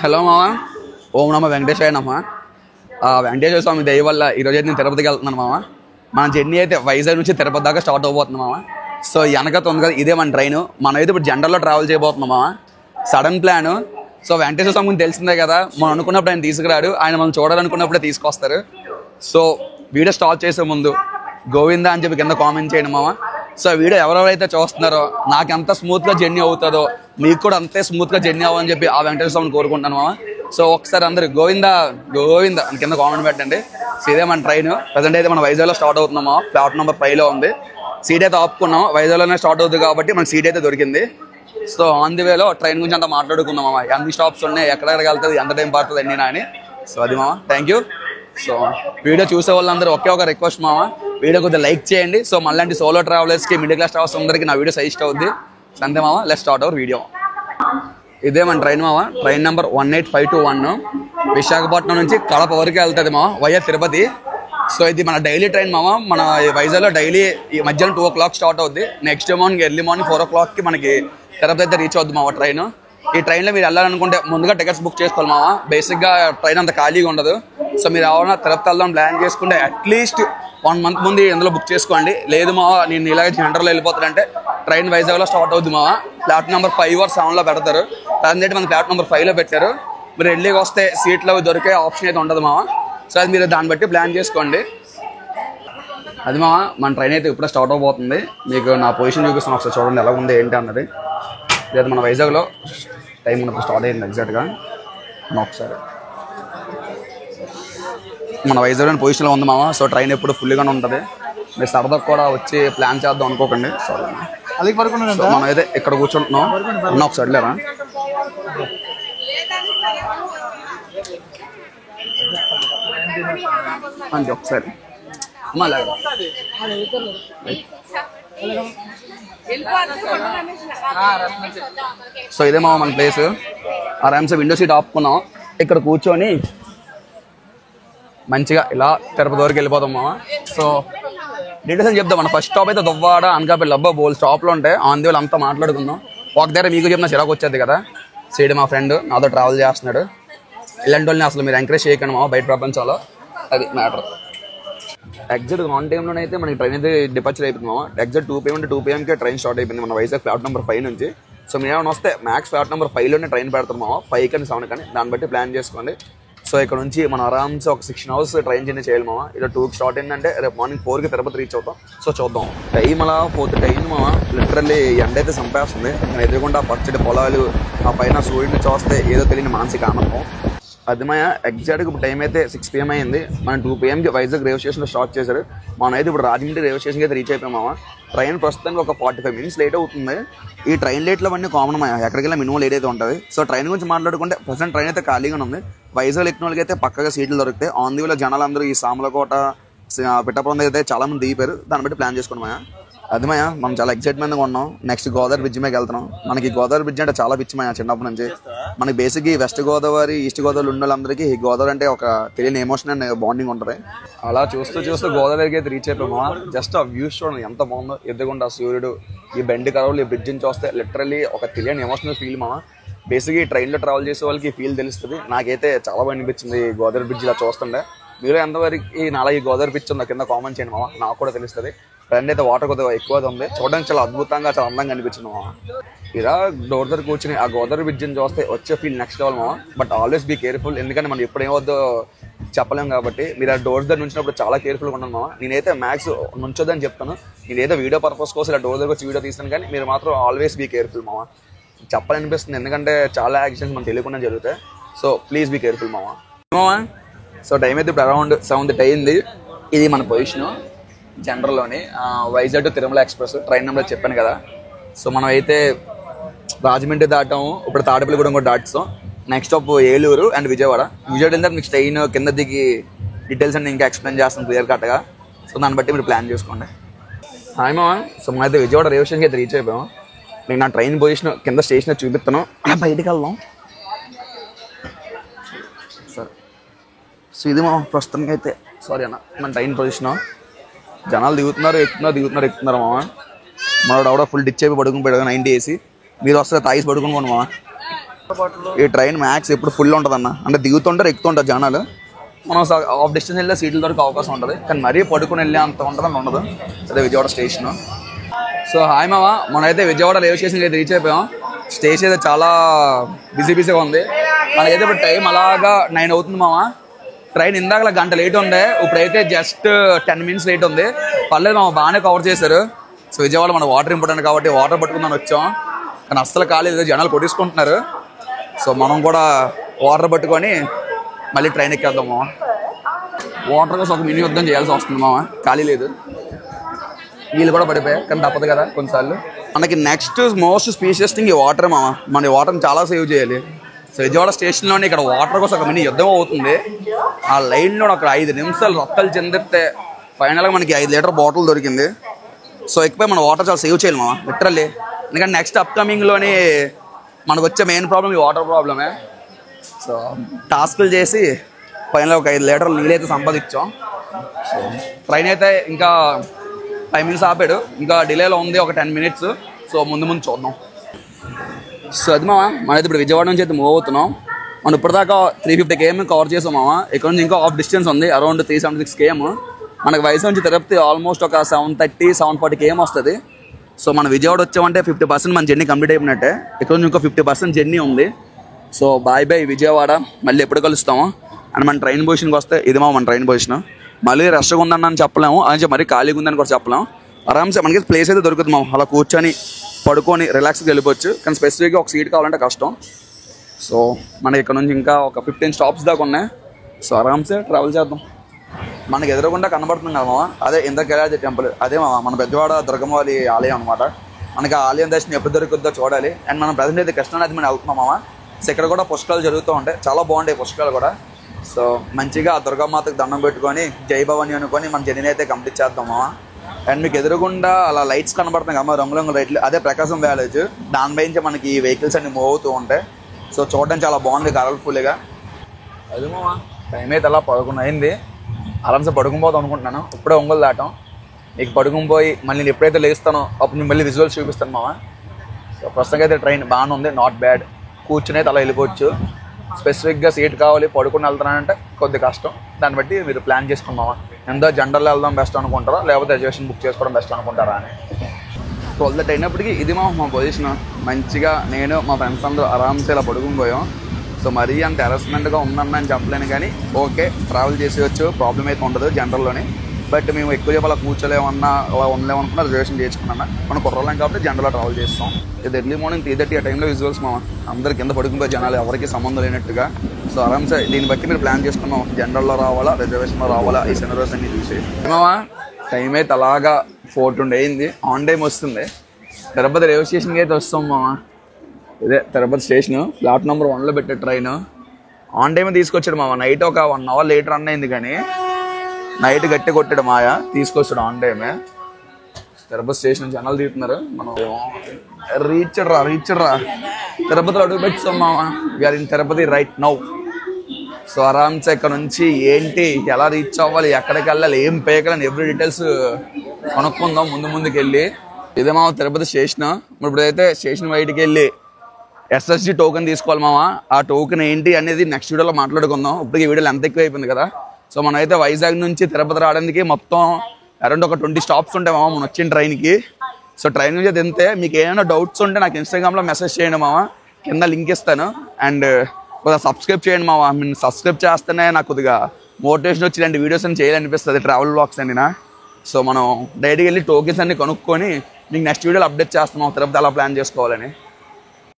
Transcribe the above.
Hello మామ, ఓం నమ వెంకటేశ్వర నమ. వెంకటేశ్వర స్వామి దయ వల్ల ఈరోజు అయితే నేను తిరుపతికి వెళ్తున్నాను మామ. మన జర్నీ అయితే వైజాగ్ నుంచి తిరుపతి దాకా స్టార్ట్ అవబోతుంది మామ. సో వెనక తొందరగా ఇదే మన ట్రైన్. మనం అయితే ఇప్పుడు జనరల్లో ట్రావెల్ చేయబోతున్నాం మామ. Sudden plan. సో వెంకటేశ్వర స్వామి గురించి తెలిసిందే కదా, మనం అనుకున్నప్పుడు ఆయన తీసుకురాడు, ఆయన మనం చూడాలనుకున్నప్పుడే తీసుకొస్తారు. సో వీడియో స్టార్ట్ చేసే ముందు గోవిందా అని చెప్పి కింద కామెంట్ చేయండి మామ. సో వీడియో ఎవరెవరైతే చూస్తున్నారో నాకు ఎంత స్మూత్గా జర్నీ అవుతుందో మీకు కూడా అంతే స్మూత్గా జర్నీ అవ్వని చెప్పి ఆ వెంకటేశ్వర స్వామిని కోరుకుంటాను మామ. సో ఒకసారి అందరు గోవిందా గోవిందా అని కింద కామెంట్ పెట్టండి. సో ఇదే మన ట్రైన్. ప్రజెంట్ అయితే మన వైజాగ్లో స్టార్ట్ అవుతున్నామా. ప్లాట్ నెంబర్ 5లో ఉంది. సీట్ అయితే ఆపుకున్నాం. వైజాగ్లోనే స్టార్ట్ అవుతుంది కాబట్టి మనకి సీట్ అయితే దొరికింది. సో ఆన్ ది వేలో ట్రైన్ గురించి అంతా మాట్లాడుకున్నాం మామ. ఎన్ని స్టాప్స్ ఉన్నాయి, ఎక్కడెక్కడికి వెళ్తుంది, ఎంత టైం పడుతుంది అన్నీ అని. సో అది మామ, థ్యాంక్ యూ. సో వీడియో చూసే వాళ్ళందరూ ఒకే ఒక రిక్వెస్ట్ మామ, వీడియో కొద్దిగా లైక్ చేయండి. సో మళ్ళీ సోలో ట్రావెలర్స్కి, మిడిల్ క్లాస్ ట్రావెలర్స్ అందరికీ నా వీడియో సజెస్ట్ అవుద్ది. అంతే మామ, లెట్స్ స్టార్ట్ అవర్ వీడియో. ఇదే మన ట్రైన్ మామ. ట్రైన్ నెంబర్ 18521 విశాఖపట్నం నుంచి కడప వరకు వెళ్తుంది మామ, వయా తిరుపతి. సో ఇది మన డైలీ ట్రైన్ మామ. మన వైజాగ్లో డైలీ ఈ మధ్యాహ్నం 2 o'clock స్టార్ట్ అవుద్ది. నెక్స్ట్ మార్నింగ్ ఎర్లీ మార్నింగ్ 4 o'clockకి మనకి తిరుపతి అయితే రీచ్ అవుద్ది మామ ట్రైన్. ఈ ట్రైన్లో మీరు వెళ్ళాలనుకుంటే ముందుగా టికెట్స్ బుక్ చేసుకోవాలి మామ. బేసిక్గా ట్రైన్ అంత ఖాళీగా ఉండదు. సో మీరు ఎవరైనా తిరుపతి వెళ్దాం ప్లాన్ చేసుకుంటే అట్లీస్ట్ 1 month ముందు ఇందులో బుక్ చేసుకోండి. లేదు మావ నేను ఇలాగే జనరల్లో వెళ్ళిపోతానంటే ట్రైన్ వైజాగ్లో స్టార్ట్ అవుద్ది మావ. ప్లాట్ నెంబర్ 5 or 7లో పెడతారు. దాని మన ప్లాట్ నెంబర్ 5లో పెట్టారు. మీరు ఎర్లీగా వస్తే సీట్లో దొరికే ఆప్షన్ అయితే ఉండదు మావ. సో అది మీరు దాన్ని బట్టి ప్లాన్ చేసుకోండి. అది మావ, మన ట్రైన్ అయితే ఇప్పుడే స్టార్ట్ అవబోతుంది. మీకు నా పొజిషన్ చూపిస్తాను, ఒకసారి చూడండి ఎలా ఉంది ఏంటి అన్నది. లేదు మన వైజాగ్లో టైం ఉన్నప్పుడు స్టార్ట్ అయింది ఎగ్జాక్ట్గా. ఒకసారి మన వైజాగ్లోని పొజిషన్లో ఉంది మామ. సో ట్రైన్ ఎప్పుడు ఫుల్గానే ఉంటుంది. మీరు సరదా కూడా వచ్చి ప్లాన్ చేద్దాం అనుకోకండి. సో మనం అయితే ఇక్కడ కూర్చుంటున్నాం. ఉన్న ఒకసారి లేరా అంతే ఒకసారి సో ఇదే మామ మన ప్లేస్. ఆరామ్సే విండో సీట్ ఆపుకున్నాం. ఇక్కడ కూర్చొని మంచిగా ఇలా తిరుపతి వరకు వెళ్ళిపోతాం మామ. సో డీటెయిల్స్ అని చెప్తాం. మన ఫస్ట్ స్టాప్ అయితే దువ్వాడ, అనకాపల్లి, అబ్బా బోల్ స్టాప్లో ఉంటాయి. ఆన్ ది వేలో అంతా మాట్లాడుకుందాం. ఒక దగ్గర మీకు చెప్పిన చిరాకు వచ్చేది కదా. సైడ్ మా ఫ్రెండ్ నాతో ట్రావెల్ చేస్తున్నాడు. ఇలాంటి వాళ్ళని అసలు మీరు ఎంకరేజ్ చేయకండి మామ బయట ప్రపంచంలో. అది మ్యాటర్. ఎగ్జాక్ట్ ఆన్ టైంలోనే అయితే మనకి ట్రైన్ అయితే డిపార్చర్ అయిపోయింది మామ. ఎగ్జాక్ట్ 2 PM అంటే 2 PMకే ట్రైన్ స్టార్ట్ అయిపోయింది మన వైజాగ్ ప్లాట్ నెంబర్ 5 నుంచి. సో మీరు ఏమైనా వస్తే మ్యాక్స్ ప్లాట్ నెంబర్ 5లోనే ట్రైన్ పెడతారు మామ. 5 కానీ 7 కానీ దాన్ని బట్టి ప్లాన్ చేసుకోండి. సో ఇక్కడ నుంచి మనం ఆరామ్సే ఒక 16 hours ట్రైన్ జర్నీ చేయాలి మామ. ఇలా 2కి స్టార్ట్ అయిందంటే రేపు మార్నింగ్ 4కి తిరుపతి రీచ్ అవుతాం. సో చూద్దాం. టైం అలా 4 టైం మామ. లిటరల్లీ ఎండ అయితే చంపేస్తుంది. నేను ఎదురుకుండా పచ్చడి పొలాలు, ఆ పైన సూర్యుడిని చూస్తే ఏదో తెలియని మానసిక ఆనందం. అది మాయ ఎగ్జాక్ట్గా ఇప్పుడు టైం అయితే 6 PM అయింది. మనం 2 PMకి వైజాగ్ రైల్వే స్టేషన్లో స్టార్ట్ చేశారు. మనం అయితే ఇప్పుడు రాజమండ్రి రైల్వే స్టేషన్కి అయితే రీచ్ అయిపోయాం మామ. ట్రైన్ ప్రస్తుతానికి ఒక 45 minutes లేట్ అవుతుంది. ఈ ట్రైన్ లేట్లు అవన్నీ కామన్ మాయ, ఎక్కడికి వెళ్ళినా మినిమం లేట్ అయితే ఉంటుంది. సో ట్రైన్ గురించి మాట్లాడుకుంటే ప్రస్తుతం ట్రైన్ అయితే ఖాళీగానే ఉంది. వైజాగ్ ఎక్కిన వాళ్ళకి అయితే పక్కగా సీట్లు దొరుకుతాయి. ఆన్ ది వేలో జనాలందరూ ఈ సామలకోట, పిఠాపురం దగ్గర అయితే చాలా మంది దిగిపోయారు. దాన్ని బట్టి ప్లాన్ చేసుకోండి మాయ. అది మాయ మనం చాలా ఎక్సైట్మెంట్గా ఉన్నాం. నెక్స్ట్ గోదావరి బ్రిడ్జ్ మీద వెళ్తున్నాం. మనకి గోదావరి బ్రిడ్జ్ అంటే చాలా పిచ్చి మాయ చిన్నప్పటి నుంచి. మనకి బేసిక్గా వెస్ట్ గోదావరి, ఈస్ట్ గోదావరి ఉన్న వాళ్ళందరికీ ఈ గోదావరి అంటే ఒక తెలియని ఎమోషన్ అండ్ బాండింగ్ ఉంటుంది. అలా చూస్తూ గోదావరికి అయితే రీచ్ అయిపోయామా. జస్ట్ ఆ వ్యూస్ చూడండి ఎంత బాగుందో. ఎదుగుండా సూర్యుడు, ఈ బెండి కరవులు, ఈ బ్రిడ్జ్ నుంచి వస్తే లిటరల్లీ ఒక తెలియని ఎమోషనల్ ఫీల్ మామ. బేసిక్గా ఈ ట్రైన్లో ట్రావెల్ చేసే వాళ్ళకి ఫీల్ తెలుస్తుంది. నాకైతే చాలా బాగా అనిపించింది గోదావరి బ్రిడ్జ్ ఇలా చూస్తుండే. మీరు ఎంతవరకు నాలా ఈ గోదావరి బ్రిడ్జ్ ఉందో కింద కామెంట్ చేయండి మామ, నాకు కూడా తెలుస్తుంది. ఫ్రెండ్ అయితే వాటర్ కొద్దిగా ఎక్కువ ఉంది. చూడడానికి చాలా అద్భుతంగా, చాలా అందంగా అనిపించింది మామ. ఇలా డోర్ దగ్గర కూర్చుని ఆ గోదావరి బ్రిడ్జ్ని చూస్తే వచ్చే ఫీల్ నెక్స్ట్ లెవెల్ మామ. బట్ ఆల్వేస్ బీ కేర్ఫుల్, ఎందుకంటే మనం ఎప్పుడు ఏమవుద్దో చెప్పలేము కాబట్టి మీరు ఆ డోర్స్ దగ్గర నుంచినప్పుడు చాలా కేర్ఫుల్గా ఉన్నాను మామ. నేనైతే మ్యాక్స్ నుంచోదని చెప్తాను. నేనైతే వీడియో పర్పస్ కోసం ఇలా డోర్ దగ్గర వచ్చి వీడియో తీస్తాను, కానీ మీరు మాత్రం ఆల్వేస్ బీ కేర్ఫుల్ మామ. చెప్పాలనిపిస్తుంది ఎందుకంటే చాలా యాక్సిడెంట్స్ మనం తెలియకుండా జరుగుతాయి. సో ప్లీజ్ బీ కేర్ఫుల్ మామ. సో టైం అయితే ఇప్పుడు అరౌండ్ 7 అయింది. ఇది మన పొజిషను జనరల్లోని Vizag to Tirumala express train number చెప్పాను కదా. సో మనం అయితే రాజమండ్రి దాటాము. ఇప్పుడు తాడేపల్లిగూడెం కూడా దాటుతాం. Next stop Eluru and Vijayawada. Vijayawada వెళ్ళిన మీకు ట్రైన్ కింద దిగి డీటెయిల్స్ అన్ని ఇంకా ఎక్స్ప్లెయిన్ చేస్తాను క్లియర్ కట్గా. సో దాన్ని బట్టి మీరు ప్లాన్ చేసుకోండి. హాయ్ మామ. సో మనం అయితే విజయవాడ రైల్వే స్టేషన్కి అయితే రీచ్ అయిపోయాము. నేను నా ట్రైన్ పొజిషన్ కింద స్టేషన్ చూపిస్తాను. బయటికి వెళ్దాం. సరే. సో ఇది మా ప్రస్తుతానికి అయితే సారీ అన్న మన ట్రైన్ పొజిషన్. జనాలు దిగుతున్నారు, ఎక్కుతున్నారు మామ. మనోడు అవడ ఫుల్ డిచ్ అయిపోయి పడుకుని 90 వేసి మీరు వస్తే తాగిసి పడుకుని పోను మామ. ఈ ట్రైన్ మ్యాక్స్ ఎప్పుడు ఫుల్ ఉంటుంది అన్న, అంటే దిగుతుంటారు ఎక్కుతుంటారు జనాలు. మనం ఆఫ్ డిస్టెన్స్ వెళ్ళే సీట్ల దొరికి అవకాశం ఉంటుంది, కానీ మరీ పడుకుని వెళ్ళే అంత ఉంటుందని ఉండదు. అదే విజయవాడ స్టేషన్. సో హాయ్ మామ, మనమైతే విజయవాడ రైల్వే స్టేషన్కి అయితే రీచ్ అయిపోయాం. స్టేషన్ అయితే చాలా బిజీగా ఉంది. మనకైతే ఇప్పుడు టైం అలాగా 9 అవుతుంది మామ. ట్రైన్ ఇందాక గంట లేట్ ఉండే, ఇప్పుడైతే జస్ట్ 10 minutes లేట్ ఉంది. పర్లేదు మామ, బాగానే కవర్ చేశారు. సో విజయవాడ మన వాటర్ ఇంపార్టెంట్ కాబట్టి వాటర్ పట్టుకుందాని వచ్చాం, కానీ అస్సలు కాలేదు, జనాలు కొట్టేసుకుంటున్నారు. సో మనం కూడా వాటర్ పట్టుకొని మళ్ళీ ట్రైన్ ఎక్కేద్దాము. వాటర్ కోసం ఒక మినీ యుద్ధం చేయాల్సి వస్తుంది మామ, ఖాళీ లేదు. నీళ్ళు కూడా పడిపోయాయి, కానీ తప్పదు కదా కొన్నిసార్లు. మనకి నెక్స్ట్ మోస్ట్ స్పీషియస్ థింగ్ ఈ వాటర్ మామ. మన ఈ వాటర్ని చాలా సేవ్ చేయాలి. సో విజయవాడ స్టేషన్లోనే ఇక్కడ వాటర్ కోసం ఒక మినీ యుద్ధం అవుతుంది. ఆ లైన్లో ఒక 5 నిమిషాలు రొక్కలు చెందితే ఫైనల్గా మనకి 5 లీటర్ బాటిల్ దొరికింది. సో ఎక్కువ మన వాటర్ చాలా సేవ్ చేయాలి మామ, లిటరల్లీ. ఎందుకంటే నెక్స్ట్ అప్కమింగ్లోని మనకు వచ్చే మెయిన్ ప్రాబ్లం ఈ వాటర్ ప్రాబ్లమే. సో టాస్కులు చేసి ఫైనల్గా ఒక 5 లీటర్లు నీళ్ళైతే సంపాదించాం. సో ట్రైన్ అయితే ఇంకా 5 minutes ఆపాడు, ఇంకా డిలేలో ఉంది ఒక 10 minutes. సో ముందు చూద్దాం. సో అది మామ, మనైతే ఇప్పుడు విజయవాడ నుంచి అయితే మూవ్ అవుతున్నాం. మనం ఇప్పటిదాకా 350 km కవర్ చేసాం మామ. ఇక్కడ నుంచి ఇంకా ఆఫ్ డిస్టెన్స్ ఉంది, అరౌండ్ 376 km. మనకు వయసు నుంచి తిరుపతి ఆల్మోస్ట్ ఒక 730-740 km వస్తుంది. సో మన విజయవాడ వచ్చామంటే 50% మన జర్నీ కంప్లీట్ అయిపోయినట్టే. ఇక్కడ నుంచి ఇంకో 50% జర్నీ ఉంది. సో బాయ్ విజయవాడ, మళ్ళీ ఎప్పుడు కలుస్తాము. అండ్ మన ట్రైన్ పొజిషన్కి వస్తే ఇది మన ట్రైన్ పొజిషన్. మళ్ళీ రష్గా ఉందని చెప్పలేము, అని మరీ ఖాళీగా ఉందని కూడా చెప్పలేము. ఆరామ్సే మనకి ప్లేస్ అయితే దొరుకుతుంది మామ, అలా కూర్చొని పడుకొని రిలాక్స్గా వెళ్ళిపోవచ్చు. కానీ స్పెసిఫిక్గా ఒక సీట్ కావాలంటే కష్టం. సో మనకి ఇక్కడ నుంచి ఇంకా ఒక 15 stops దాకా ఉన్నాయి. సో ఆరామ్సే ట్రావెల్ చేద్దాం. మనకి ఎదురుకుండా కనబడుతుంది కదా మామ, అదే ఇంద్రకీలాద్రి టెంపుల్. అదే మామ మన పెద్దవాడ దుర్గమ్మవారి ఆలయం అనమాట. మనకి ఆ ఆలయం దర్శనం ఎప్పుడు దొరుకుతుందో చూడాలి. అండ్ మనం ప్రజెంట్ అయితే కృష్ణానది మీద వెళ్తున్నాం మామ. సో ఇక్కడ కూడా పుష్కరాలు జరుగుతూ ఉంటాయి, చాలా బాగుంటాయి పుష్కరాలు కూడా. సో మంచిగా ఆ దుర్గామాతకు దండం పెట్టుకొని జై భవాని అనుకొని మన జర్నీని అయితే కంప్లీట్ చేద్దాం మామ. అండ్ మీకు ఎదురుగుండా అలా లైట్స్ కనబడుతున్నాయి కదా రంగురంగుల లైట్లు, అదే ప్రకాశం బ్యారేజ్. దానిపై నుంచి మనకి ఈ వెహికల్స్ అన్ని మూవ్ అవుతూ ఉంటాయి. సో చూడడానికి చాలా బాగుంది, కలర్ఫుల్గా. అది మామ టైం అయితే అలా 11 అయింది. ఆరామ్సే పడుకుని పోతాం అనుకుంటున్నాను. ఇప్పుడే ఒంగోలు దాటాం. మీకు పడుకుని పోయి మళ్ళీ నేను ఎప్పుడైతే లేస్తానో అప్పుడు నేను మళ్ళీ విజువల్స్ చూపిస్తాను మామ. సో ప్రస్తుతంగా అయితే ట్రైన్ బాగానే ఉంది, నాట్ బ్యాడ్. కూర్చుని అయితే అలా వెళ్ళిపోవచ్చు. స్పెసిఫిక్గా సీట్ కావాలి పడుకుని వెళ్తానంటే కొద్ది కష్టం. దాన్ని బట్టి మీరు ప్లాన్ చేసుకున్నామా, ఎంతో జనరల్లో వెళ్దాం బెస్ట్ అనుకుంటారా, లేకపోతే రిజర్వేషన్ బుక్ చేసుకోవడం బెస్ట్ అనుకుంటారా అని. 12 అయినప్పటికీ ఇది మా పొజిషన్. మంచిగా నేను మా ఫ్రెండ్స్ అందరూ ఆరామ్సే ఇలా పడుకుని పోయాం. సో మరీ అంత హెరాస్మెంట్గా ఉందని చెప్పలేను, కానీ ఓకే ట్రావెల్ చేసేయచ్చు, ప్రాబ్లం అయితే ఉండదు జనరల్లోనే. బట్ మేము ఎక్కువ చెప్పాలి కూర్చోలేమన్నా అలా ఉండలేమనుకున్నా రిజర్వేషన్ చేసుకున్నా. మనం కుర్రలేం కాబట్టి జనరల్లో ట్రావెల్ చేస్తాం. ఇది ఎర్లీ మార్నింగ్ 3:30 ఆ టైంలో విజువల్స్ మా అందరు కింద పడుకుపోయే జనాలు ఎవరికి సంబంధం లేనట్టుగా. సో ఆరామ్సే దీన్ని బట్టి మీరు ప్లాన్ చేసుకున్నాం, జనరల్లో రావాలా రిజర్వేషన్లో రావాలా ఈ సినారియోస్ అన్ని చూసి. మామా టైం అయితే అలాగా 4:20 అయింది, ఆన్ టైం వస్తుంది. తిరుపతి రైల్వే స్టేషన్కి అయితే వస్తాం మామా. ఇదే తిరుపతి స్టేషన్, ఫ్లాట్ నెంబర్ 1లో పెట్టే ట్రైన్. ఆన్ టైం తీసుకొచ్చాడు మామ. నైట్ ఒక 1 hour లేట్ రన్ అయింది, కానీ నైట్ గట్టి కొట్టాడు మాయా, తీసుకొచ్చాడు ఆన్ టైమే. తిరుపతి స్టేషన్ జనాలు తీరుతున్నారు. మనం రీచర్రా తిరుపతిలో అడుగు పెట్టాం మామ. We're in Tirupati right now. So ఆరామ్సే ఇక్కడ నుంచి ఏంటి ఎలా రీచ్ అవ్వాలి, ఎక్కడికి వెళ్ళాలి, ఏం పేకలని ఎవ్రీ డీటెయిల్స్ కొనుక్కుందాం ముందుకు వెళ్ళి. ఇదే మామ తిరుపతి స్టేషన్. ఇప్పుడైతే స్టేషన్ బయటికి వెళ్ళి SSG టోకెన్ తీసుకోవాలి మామ. ఆ టోకెన్ ఏంటి అనేది నెక్స్ట్ వీడియోలో మాట్లాడుకుందాం. ఇప్పటికీ వీడియోలో ఎంత ఎక్కువ అయిపోయింది కదా. సో మనమైతే వైజాగ్ నుంచి తిరుపతి రావడానికి మొత్తం అరౌండ్ ఒక 20 stops ఉంటాయి మామ మనం వచ్చిన ట్రైన్కి. సో ట్రైన్ నుంచి తింటే మీకు ఏమైనా డౌట్స్ ఉంటే నాకు ఇన్స్టాగ్రామ్లో మెసేజ్ చేయండి మామ, కింద లింక్ ఇస్తాను. అండ్ కొద్దిగా సబ్స్క్రైబ్ చేయండి మామ. మీరు సబ్స్క్రైబ్ చేస్తేనే నాకు కొద్దిగా మోటివేషన్ వచ్చి ఇలాంటి వీడియోస్ అని చేయాలనిపిస్తుంది, ట్రావెల్ వ్లాగ్స్ అనినా. సో మనం డైరెక్ట్గా వెళ్ళి టోకెన్స్ అన్ని కొనుక్కొని మీకు నెక్స్ట్ వీడియోలో అప్డేట్ చేస్తాం తిరుపతి అలా ప్లాన్ చేసుకోవాలని.